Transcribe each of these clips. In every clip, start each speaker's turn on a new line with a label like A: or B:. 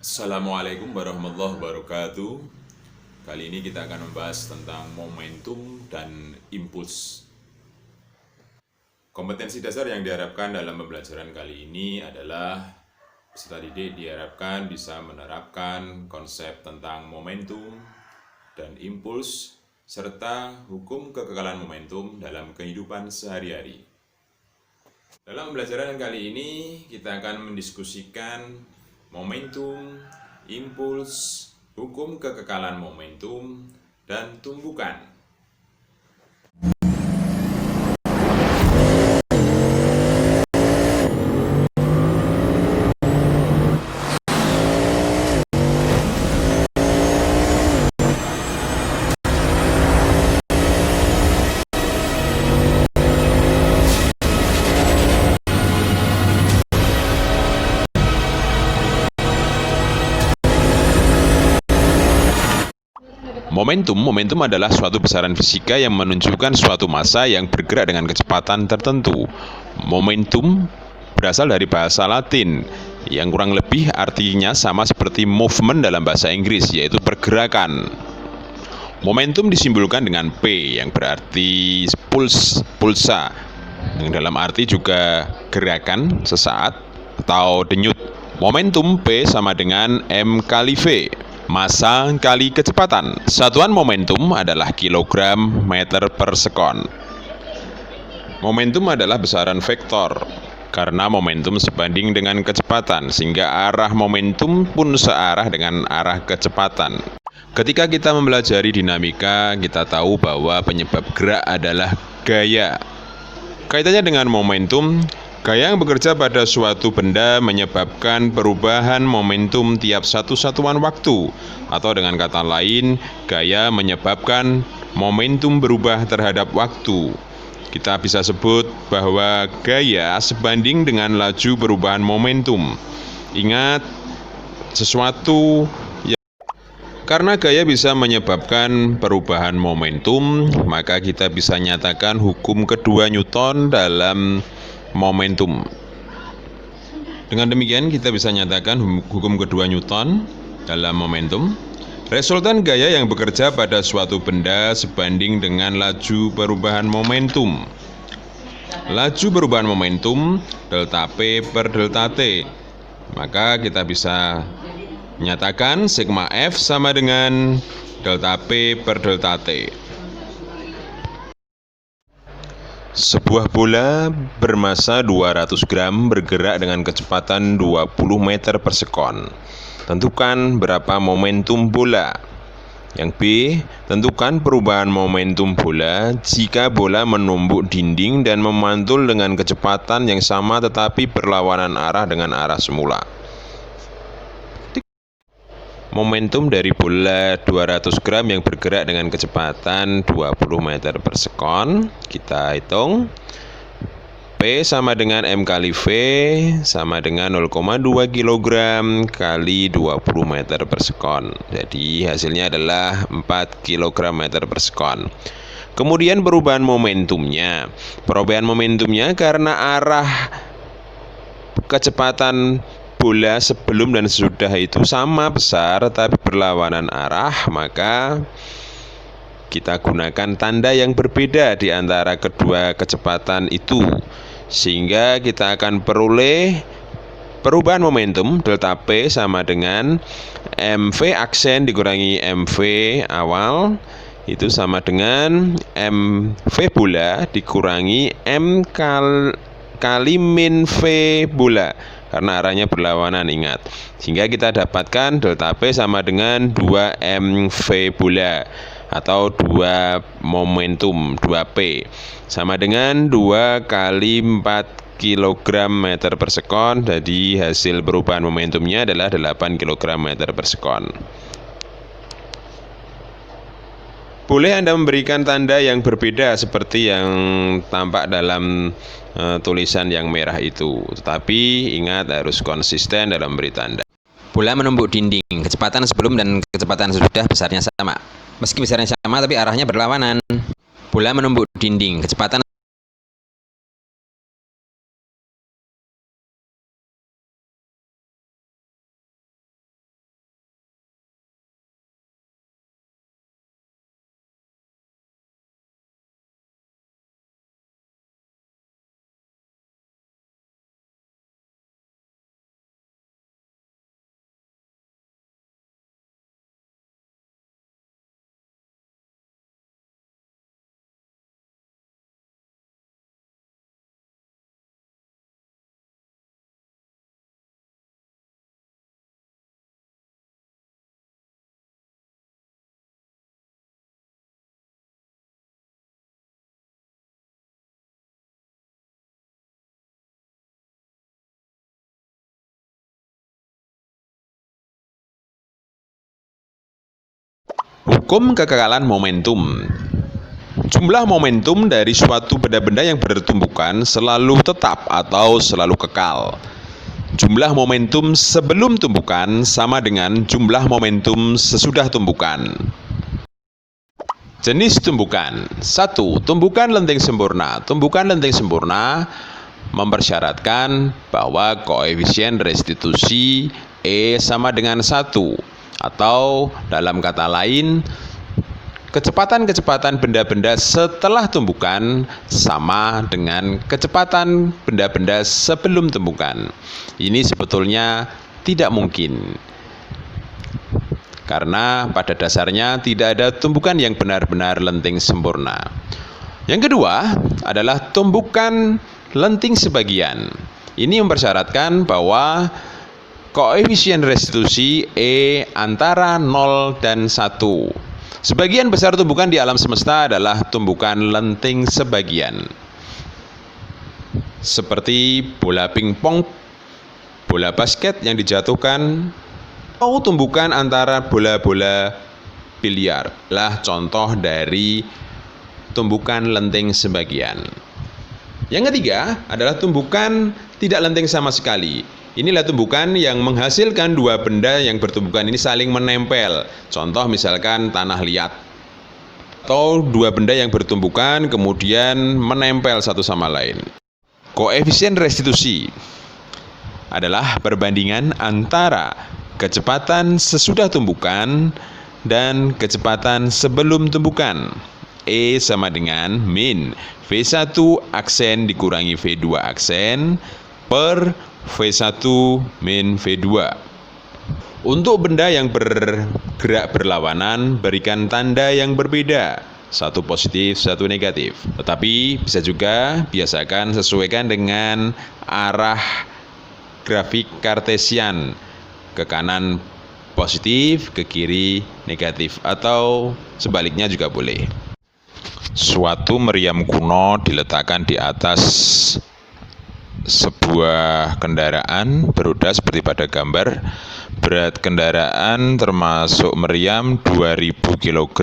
A: Assalamualaikum warahmatullahi wabarakatuh. Kali ini kita akan membahas tentang momentum dan impuls. Kompetensi dasar yang diharapkan dalam pembelajaran kali ini adalah peserta didik diharapkan bisa menerapkan konsep tentang momentum dan impuls serta hukum kekekalan momentum dalam kehidupan sehari-hari. Dalam pembelajaran kali ini kita akan mendiskusikan momentum, impuls, hukum kekekalan momentum, dan tumbukan. Momentum adalah suatu besaran fisika yang menunjukkan suatu massa yang bergerak dengan kecepatan tertentu. Momentum berasal dari bahasa Latin yang kurang lebih artinya sama seperti movement dalam bahasa Inggris, yaitu pergerakan. Momentum disimbolkan dengan P yang berarti pulsa, yang dalam arti juga gerakan sesaat atau denyut. Momentum P sama dengan M kali V, massa kali kecepatan. Satuan momentum adalah kilogram meter per sekon. Momentum adalah besaran vektor karena momentum sebanding dengan kecepatan, sehingga arah momentum pun searah dengan arah kecepatan. Ketika kita mempelajari dinamika, kita tahu bahwa penyebab gerak adalah gaya. Kaitannya dengan momentum, gaya yang bekerja pada suatu benda menyebabkan perubahan momentum tiap satu satuan waktu, atau dengan kata lain, gaya menyebabkan momentum berubah terhadap waktu. Kita bisa sebut bahwa gaya sebanding dengan laju perubahan momentum. Ingat, karena gaya bisa menyebabkan perubahan momentum, maka kita bisa nyatakan hukum kedua Newton dalam momentum. Dengan demikian kita bisa nyatakan hukum kedua Newton dalam momentum. Resultan gaya yang bekerja pada suatu benda sebanding dengan laju perubahan momentum. Laju perubahan momentum delta P per delta T. Maka kita bisa menyatakan sigma F sama dengan delta P per delta T. Sebuah bola bermassa 200 gram bergerak dengan kecepatan 20 meter per sekon. Tentukan berapa momentum bola. Yang B, tentukan perubahan momentum bola jika bola menumbuk dinding dan memantul dengan kecepatan yang sama tetapi berlawanan arah dengan arah semula. Momentum dari bola 200 gram yang bergerak dengan kecepatan 20 meter per sekon, kita hitung. P sama dengan M kali V sama dengan 0,2 kg kali 20 meter per sekon. Jadi hasilnya adalah 4 kg meter per sekon. Kemudian perubahan momentumnya. Perubahan momentumnya karena arah kecepatan bola sebelum dan sesudah itu sama besar tapi berlawanan arah, maka kita gunakan tanda yang berbeda di antara kedua kecepatan itu, sehingga kita akan peroleh perubahan momentum delta P sama dengan MV aksen dikurangi MV awal, itu sama dengan MV bola dikurangi M kali min V bola, karena arahnya berlawanan, ingat. Sehingga kita dapatkan delta P sama dengan 2mv bola atau 2 momentum 2P sama dengan 2 kali 4 kg meter per sekon. Jadi hasil perubahan momentumnya adalah 8 kg meter per sekon. Boleh Anda memberikan tanda yang berbeda seperti yang tampak dalam tulisan yang merah itu, tetapi ingat harus konsisten dalam memberi tanda.
B: Bola menumbuk dinding, kecepatan sebelum dan kecepatan sesudah besarnya sama. Meski besarnya sama tapi arahnya berlawanan. Bola menumbuk dinding, kecepatan
A: Hukum kekekalan momentum. Jumlah momentum dari suatu benda-benda yang bertumbukan selalu tetap atau selalu kekal. Jumlah momentum sebelum tumbukan sama dengan jumlah momentum sesudah tumbukan. Jenis tumbukan. 1. Tumbukan lenting sempurna. Tumbukan lenting sempurna mempersyaratkan bahwa koefisien restitusi E sama dengan 1. Atau dalam kata lain, kecepatan-kecepatan benda-benda setelah tumbukan sama dengan kecepatan benda-benda sebelum tumbukan. Ini sebetulnya tidak mungkin. Karena pada dasarnya tidak ada tumbukan yang benar-benar lenting sempurna. Yang kedua adalah tumbukan lenting sebagian. Ini mempersyaratkan bahwa koefisien restitusi E antara 0 dan 1. Sebagian besar tumbukan di alam semesta adalah tumbukan lenting sebagian. Seperti bola pingpong, bola basket yang dijatuhkan, atau tumbukan antara bola-bola biliar lah contoh dari tumbukan lenting sebagian. Yang ketiga adalah tumbukan tidak lenting sama sekali. Inilah tumbukan yang menghasilkan dua benda yang bertumbukan ini saling menempel. Contoh misalkan tanah liat. Atau dua benda yang bertumbukan kemudian menempel satu sama lain. Koefisien restitusi adalah perbandingan antara kecepatan sesudah tumbukan dan kecepatan sebelum tumbukan. E sama dengan min V1 aksen dikurangi V2 aksen per V1 min V2. Untuk benda yang bergerak berlawanan, berikan tanda yang berbeda. Satu positif, satu negatif. Tetapi bisa juga biasakan sesuaikan dengan arah grafik kartesian. Ke kanan positif, ke kiri negatif, atau sebaliknya juga boleh. Suatu meriam kuno diletakkan di atas sebuah kendaraan beroda seperti pada gambar. Berat kendaraan termasuk meriam 2000 kg.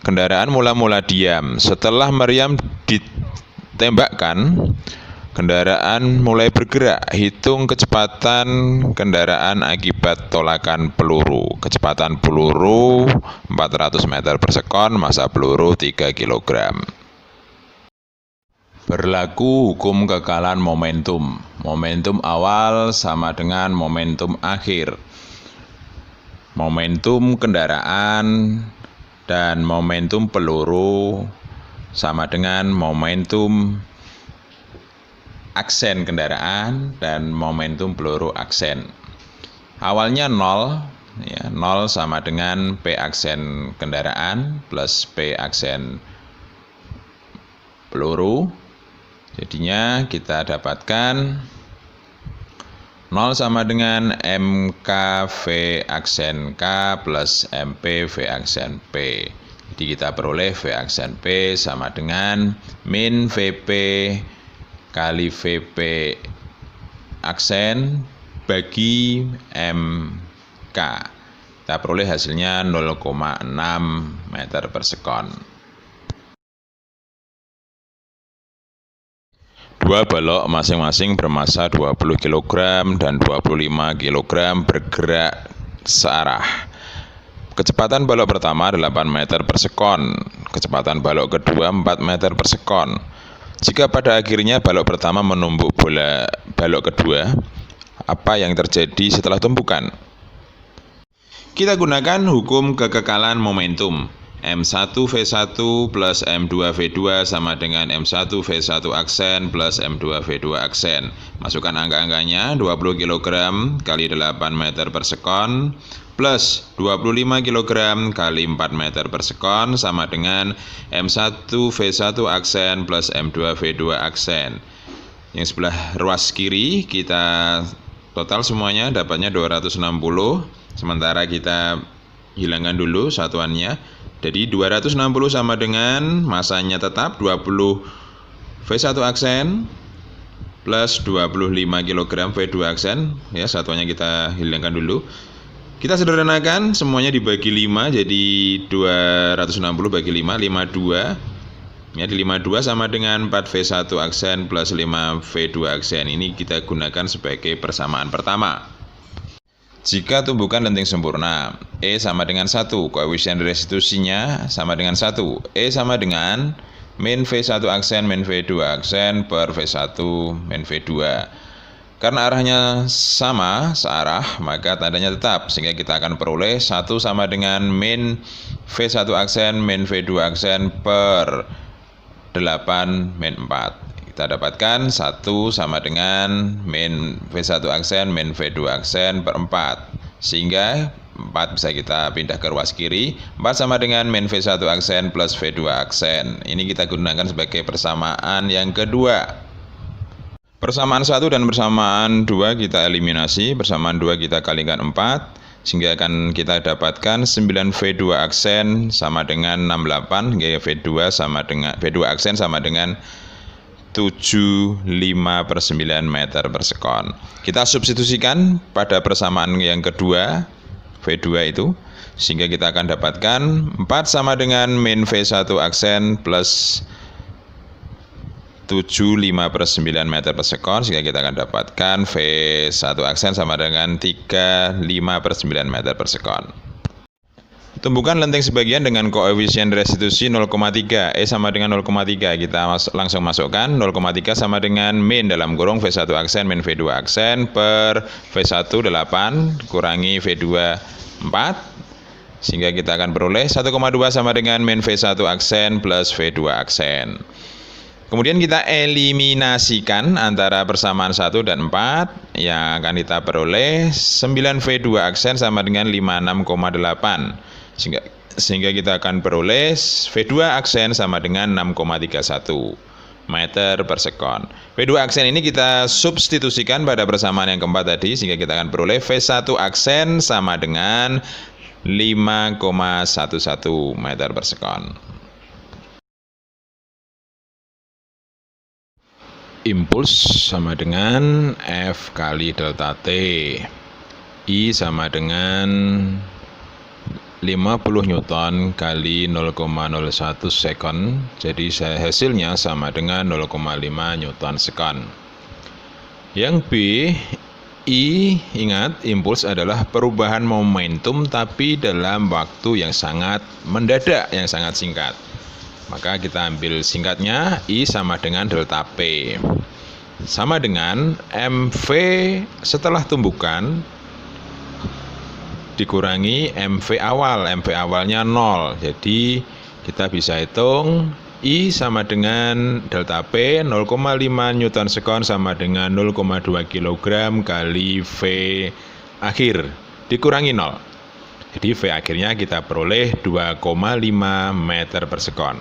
A: Kendaraan mula-mula diam. Setelah meriam ditembakkan, kendaraan mulai bergerak. Hitung kecepatan kendaraan akibat tolakan peluru. Kecepatan peluru 400 meter per sekon, massa peluru 3 kg. Berlaku hukum kekekalan momentum. Momentum awal sama dengan momentum akhir. Momentum kendaraan dan momentum peluru sama dengan momentum aksen kendaraan dan momentum peluru aksen. Awalnya 0, ya, 0 sama dengan P aksen kendaraan plus P aksen peluru. Jadinya kita dapatkan 0 sama dengan MK V aksen K plus MP V aksen P. Jadi kita peroleh V aksen P sama dengan min VP kali VP aksen bagi MK. Kita peroleh hasilnya 0,6 meter per sekon. Dua balok masing-masing bermassa 20 kg dan 25 kg bergerak searah. Kecepatan balok pertama 8 meter per sekon. Kecepatan balok kedua 4 meter per sekon. Jika pada akhirnya balok pertama menumbuk balok kedua, apa yang terjadi setelah tumpukan? Kita gunakan hukum kekekalan momentum. M1 V1 plus M2 V2 sama dengan M1 V1 aksen plus M2 V2 aksen. Masukkan angka-angkanya, 20 kg kali 8 meter per sekon plus 25 kg kali 4 meter per sekon sama dengan M1 V1 aksen plus M2 V2 aksen. Yang sebelah ruas kiri kita total semuanya dapatnya 260, sementara kita hilangkan dulu satuannya. Jadi 260 sama dengan masanya tetap 20 V1 aksen plus 25 kg V2 aksen, ya, satuannya kita hilangkan dulu. Kita sederhanakan, semuanya dibagi 5, jadi 260 bagi 5, 52. Ya, di 52 sama dengan 4V1 aksen plus 5V2 aksen. Ini kita gunakan sebagai persamaan pertama. Jika tumbukan lenting sempurna, E sama dengan 1, koefisien restitusinya sama dengan 1. E sama dengan min V1 aksen min V2 aksen per V1 min V2. Karena arahnya sama, searah, maka tandanya tetap, sehingga kita akan peroleh 1 sama dengan min V1 aksen min V2 aksen per 8 min 4. Kita dapatkan 1 sama dengan min V1 aksen min V2 aksen per 4. Sehingga 4 bisa kita pindah ke ruas kiri. 4 sama dengan min V1 aksen plus V2 aksen. Ini kita gunakan sebagai persamaan yang kedua. Persamaan 1 dan persamaan 2 kita eliminasi. Persamaan 2 kita kalikan 4. Sehingga akan kita dapatkan 9V2 aksen sama dengan 68, hingga V2 aksen sama dengan 75/9 meter per sekon. Kita substitusikan pada persamaan yang kedua, V2 itu, sehingga kita akan dapatkan 4 sama dengan min V1 aksen plus 75/9 meter per sekon, sehingga kita akan dapatkan V1 aksen sama dengan 35/9 meter per sekon. Tumbukan lenting sebagian dengan koefisien restitusi 0,3, E sama dengan 0,3. Kita langsung masukkan 0,3 sama dengan min dalam kurung V1 aksen min V2 aksen per V1 8 kurangi V2 4, sehingga kita akan peroleh 1,2 sama dengan min V1 aksen plus V2 aksen. Kemudian kita eliminasikan antara persamaan 1 dan 4, yang akan kita peroleh 9V2 aksen sama dengan 56,8. Sehingga kita akan peroleh V2 aksen sama dengan 6,31 meter per sekon. V2 aksen ini kita substitusikan pada persamaan yang keempat tadi, sehingga kita akan peroleh V1 aksen sama dengan 5,11 meter per sekon. Impuls sama dengan F kali delta T. I sama dengan 50 Newton kali 0,01 second. Jadi hasilnya sama dengan 0,5 Newton second. Yang B, I, ingat, impuls adalah perubahan momentum tapi dalam waktu yang sangat mendadak, yang sangat singkat. Maka kita ambil singkatnya, I sama dengan delta P. Sama dengan MV setelah tumbukan dikurangi MV awal. MV awalnya 0. Jadi kita bisa hitung I sama dengan delta P 0,5 Newton sekon sama dengan 0,2 kg kali V akhir dikurangi 0. Jadi V akhirnya kita peroleh 2,5 meter per sekon.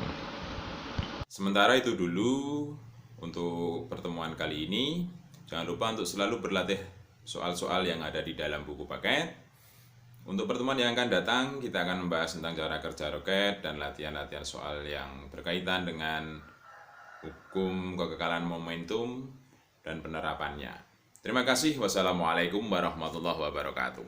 A: Sementara itu dulu untuk pertemuan kali ini. Jangan lupa untuk selalu berlatih soal-soal yang ada di dalam buku paket. Untuk pertemuan yang akan datang, kita akan membahas tentang cara kerja roket dan latihan-latihan soal yang berkaitan dengan hukum kekekalan momentum dan penerapannya. Terima kasih. Wassalamualaikum warahmatullahi wabarakatuh.